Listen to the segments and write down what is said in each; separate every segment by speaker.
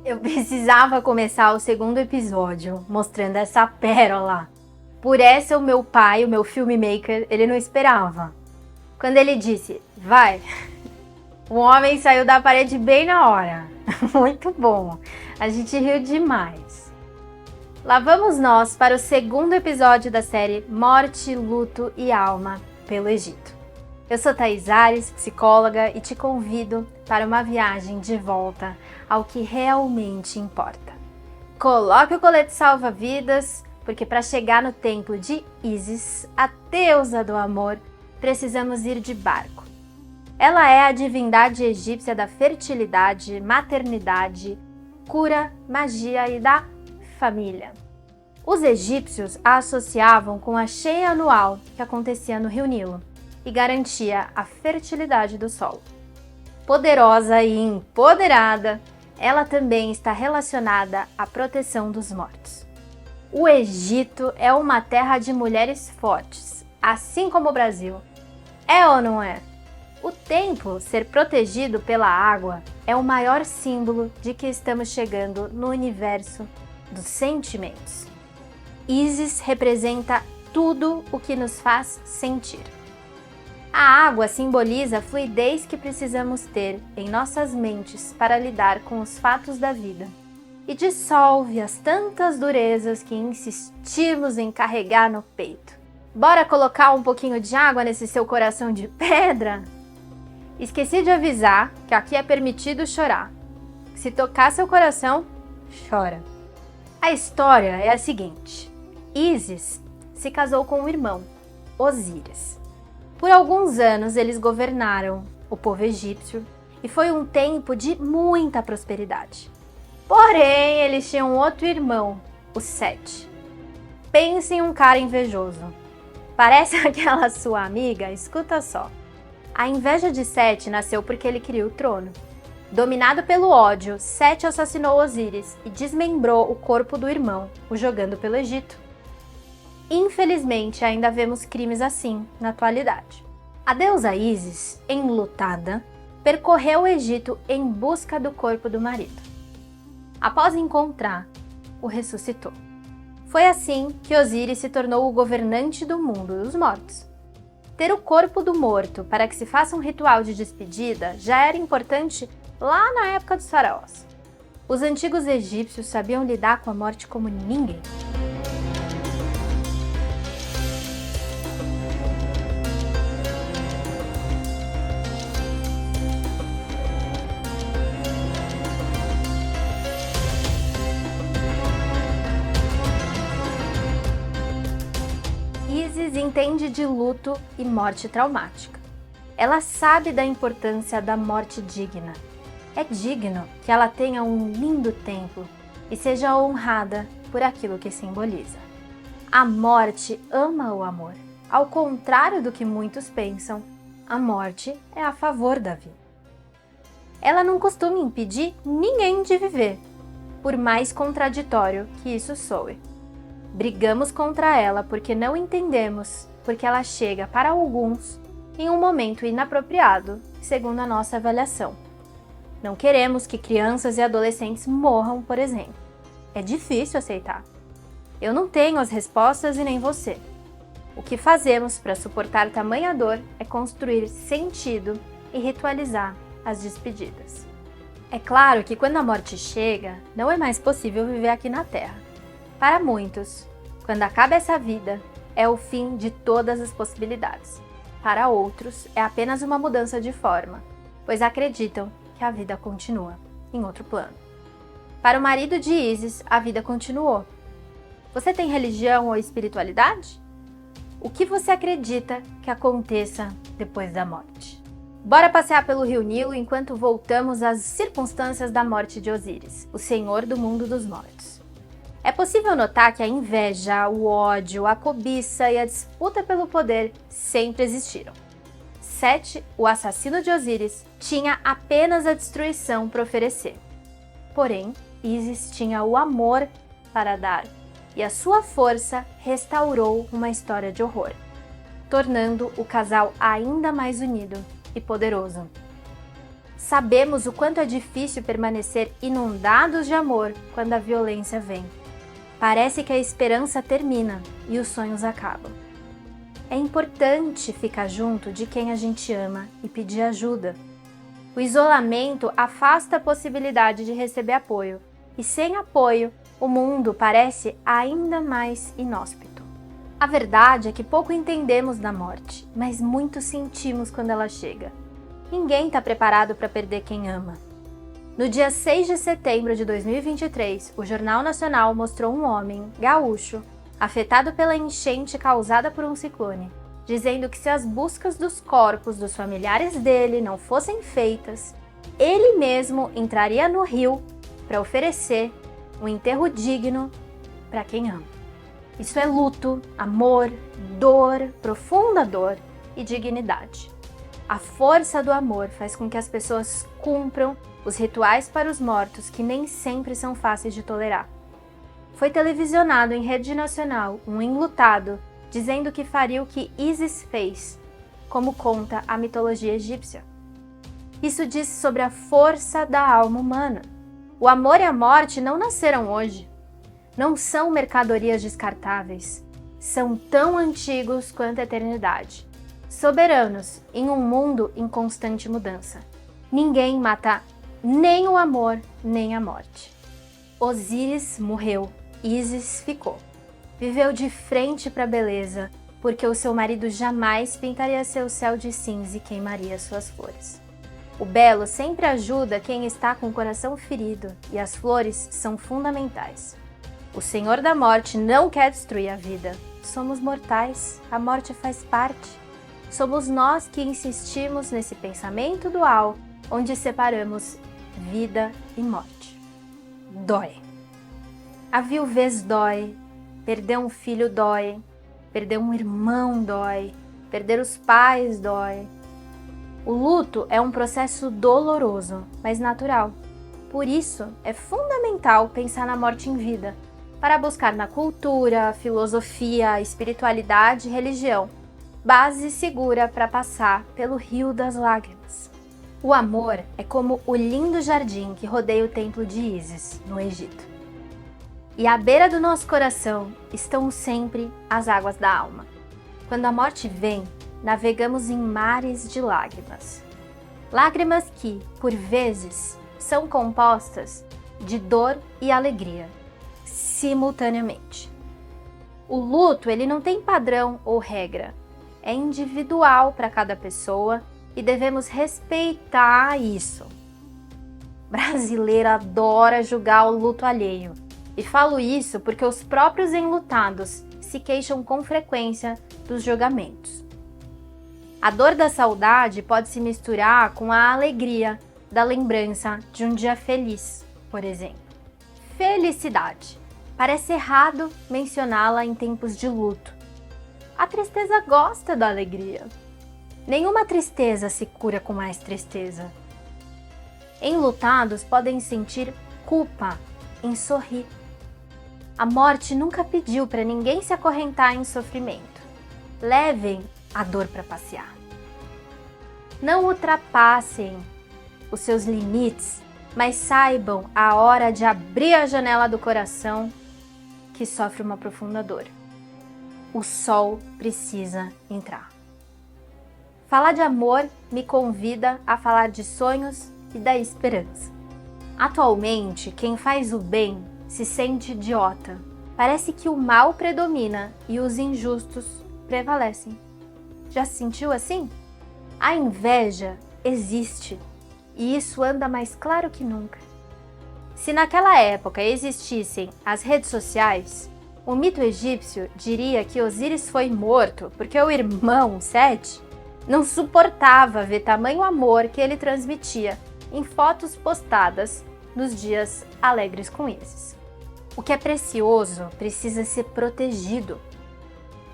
Speaker 1: Eu precisava começar o segundo episódio mostrando essa pérola. Por essa o meu pai, o meu filmmaker, ele não esperava. Quando ele disse, vai, o homem saiu da parede bem na hora. Muito bom, a gente riu demais. Lá vamos nós para o segundo episódio da série Morte, Luto e Alma pelo Egito. Eu sou Thaís Ares, psicóloga, e te convido para uma viagem de volta ao que realmente importa. Coloque o colete salva-vidas, porque para chegar no templo de Ísis, a deusa do amor, precisamos ir de barco. Ela é a divindade egípcia da fertilidade, maternidade, cura, magia e da família. Os egípcios a associavam com a cheia anual que acontecia no Rio Nilo e garantia a fertilidade do solo. Poderosa e empoderada, ela também está relacionada à proteção dos mortos. O Egito é uma terra de mulheres fortes, assim como o Brasil. É ou não é? O templo ser protegido pela água é o maior símbolo de que estamos chegando no universo dos sentimentos. Ísis representa tudo o que nos faz sentir. A água simboliza a fluidez que precisamos ter em nossas mentes para lidar com os fatos da vida e dissolve as tantas durezas que insistimos em carregar no peito. Bora colocar um pouquinho de água nesse seu coração de pedra? Esqueci de avisar que aqui é permitido chorar. Se tocar seu coração, chora. A história é a seguinte: Ísis se casou com um irmão, Osíris. Por alguns anos eles governaram o povo egípcio e foi um tempo de muita prosperidade. Porém, eles tinham outro irmão, o Sete. Pense em um cara invejoso. Parece aquela sua amiga? Escuta só. A inveja de Sete nasceu porque ele queria o trono. Dominado pelo ódio, Sete assassinou Osíris e desmembrou o corpo do irmão, o jogando pelo Egito. Infelizmente, ainda vemos crimes assim na atualidade. A deusa Ísis, enlutada, percorreu o Egito em busca do corpo do marido. Após encontrar, o ressuscitou. Foi assim que Osíris se tornou o governante do mundo dos mortos. Ter o corpo do morto para que se faça um ritual de despedida já era importante lá na época dos faraós. Os antigos egípcios sabiam lidar com a morte como ninguém. Ísis entende de luto e morte traumática. Ela sabe da importância da morte digna. É digno que ela tenha um lindo templo e seja honrada por aquilo que simboliza. A morte ama o amor. Ao contrário do que muitos pensam, a morte é a favor da vida. Ela não costuma impedir ninguém de viver, por mais contraditório que isso soe. Brigamos contra ela porque não entendemos porque ela chega para alguns em um momento inapropriado, segundo a nossa avaliação. Não queremos que crianças e adolescentes morram, por exemplo. É difícil aceitar. Eu não tenho as respostas e nem você. O que fazemos para suportar tamanha dor é construir sentido e ritualizar as despedidas. É claro que quando a morte chega, não é mais possível viver aqui na Terra. Para muitos, quando acaba essa vida, é o fim de todas as possibilidades. Para outros, é apenas uma mudança de forma, pois acreditam que a vida continua em outro plano. Para o marido de Ísis, a vida continuou. Você tem religião ou espiritualidade? O que você acredita que aconteça depois da morte? Bora passear pelo Rio Nilo enquanto voltamos às circunstâncias da morte de Osíris, o senhor do mundo dos mortos. É possível notar que a inveja, o ódio, a cobiça e a disputa pelo poder sempre existiram. Sete, o assassino de Osíris, tinha apenas a destruição para oferecer. Porém, Ísis tinha o amor para dar, e a sua força restaurou uma história de horror, tornando o casal ainda mais unido e poderoso. Sabemos o quanto é difícil permanecer inundados de amor quando a violência vem. Parece que a esperança termina e os sonhos acabam. É importante ficar junto de quem a gente ama e pedir ajuda. O isolamento afasta a possibilidade de receber apoio, e sem apoio, o mundo parece ainda mais inóspito. A verdade é que pouco entendemos da morte, mas muito sentimos quando ela chega. Ninguém está preparado para perder quem ama. No dia 6 de setembro de 2023, o Jornal Nacional mostrou um homem, gaúcho, afetado pela enchente causada por um ciclone, dizendo que se as buscas dos corpos dos familiares dele não fossem feitas, ele mesmo entraria no rio para oferecer um enterro digno para quem ama. Isso é luto, amor, dor, profunda dor e dignidade. A força do amor faz com que as pessoas cumpram os rituais para os mortos que nem sempre são fáceis de tolerar. Foi televisionado em rede nacional um enlutado dizendo que faria o que Isis fez, como conta a mitologia egípcia. Isso diz sobre a força da alma humana. O amor e a morte não nasceram hoje. Não são mercadorias descartáveis. São tão antigos quanto a eternidade. Soberanos em um mundo em constante mudança. Ninguém mata nem o amor, nem a morte. Osíris morreu, Ísis ficou. Viveu de frente para a beleza, porque o seu marido jamais pintaria seu céu de cinza e queimaria suas flores. O belo sempre ajuda quem está com o coração ferido, e as flores são fundamentais. O Senhor da Morte não quer destruir a vida. Somos mortais, a morte faz parte. Somos nós que insistimos nesse pensamento dual, onde separamos vida e morte. Dói. A viuvez dói, perder um filho dói, perder um irmão dói, perder os pais dói. O luto é um processo doloroso, mas natural. Por isso, é fundamental pensar na morte em vida, para buscar na cultura, filosofia, espiritualidade e religião base segura para passar pelo rio das lágrimas. O amor é como o lindo jardim que rodeia o templo de Ísis, no Egito. E à beira do nosso coração estão sempre as águas da alma. Quando a morte vem, navegamos em mares de lágrimas. Lágrimas que, por vezes, são compostas de dor e alegria, simultaneamente. O luto, ele não tem padrão ou regra. É individual para cada pessoa e devemos respeitar isso. Brasileiro adora julgar o luto alheio. E falo isso porque os próprios enlutados se queixam com frequência dos julgamentos. A dor da saudade pode se misturar com a alegria da lembrança de um dia feliz, por exemplo. Felicidade. Parece errado mencioná-la em tempos de luto. A tristeza gosta da alegria. Nenhuma tristeza se cura com mais tristeza. Enlutados podem sentir culpa em sorrir. A morte nunca pediu para ninguém se acorrentar em sofrimento. Levem a dor para passear. Não ultrapassem os seus limites, mas saibam a hora de abrir a janela do coração que sofre uma profunda dor. O sol precisa entrar. Falar de amor me convida a falar de sonhos e da esperança. Atualmente, quem faz o bem se sente idiota. Parece que o mal predomina e os injustos prevalecem. Já se sentiu assim? A inveja existe e isso anda mais claro que nunca. Se naquela época existissem as redes sociais, o mito egípcio diria que Osíris foi morto porque o irmão Sete não suportava ver tamanho amor que ele transmitia em fotos postadas nos dias alegres com Ísis. O que é precioso precisa ser protegido.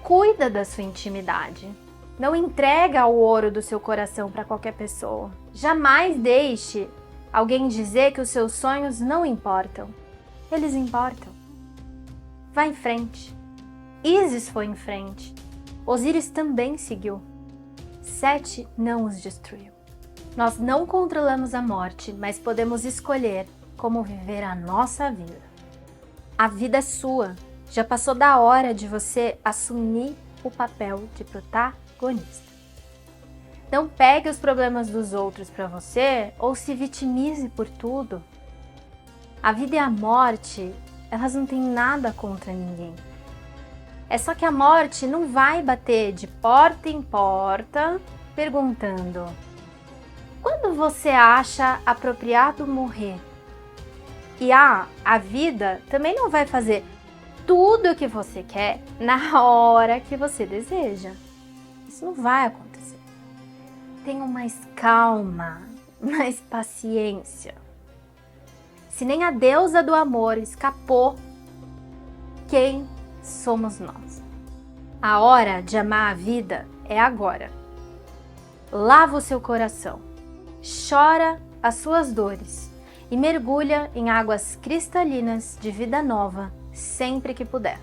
Speaker 1: Cuida da sua intimidade. Não entrega o ouro do seu coração para qualquer pessoa. Jamais deixe alguém dizer que os seus sonhos não importam. Eles importam. Vá em frente. Ísis foi em frente. Osíris também seguiu. Sete não os destruiu. Nós não controlamos a morte, mas podemos escolher como viver a nossa vida. A vida é sua. Já passou da hora de você assumir o papel de protagonista. Não pegue os problemas dos outros para você ou se vitimize por tudo. A vida e a morte, elas não têm nada contra ninguém. É só que a morte não vai bater de porta em porta perguntando: quando você acha apropriado morrer? E a vida também não vai fazer tudo o que você quer na hora que você deseja. Isso não vai acontecer. Tenham mais calma, mais paciência. Se nem a deusa do amor escapou, quem somos nós? A hora de amar a vida é agora. Lava o seu coração, chora as suas dores e mergulha em águas cristalinas de vida nova sempre que puder.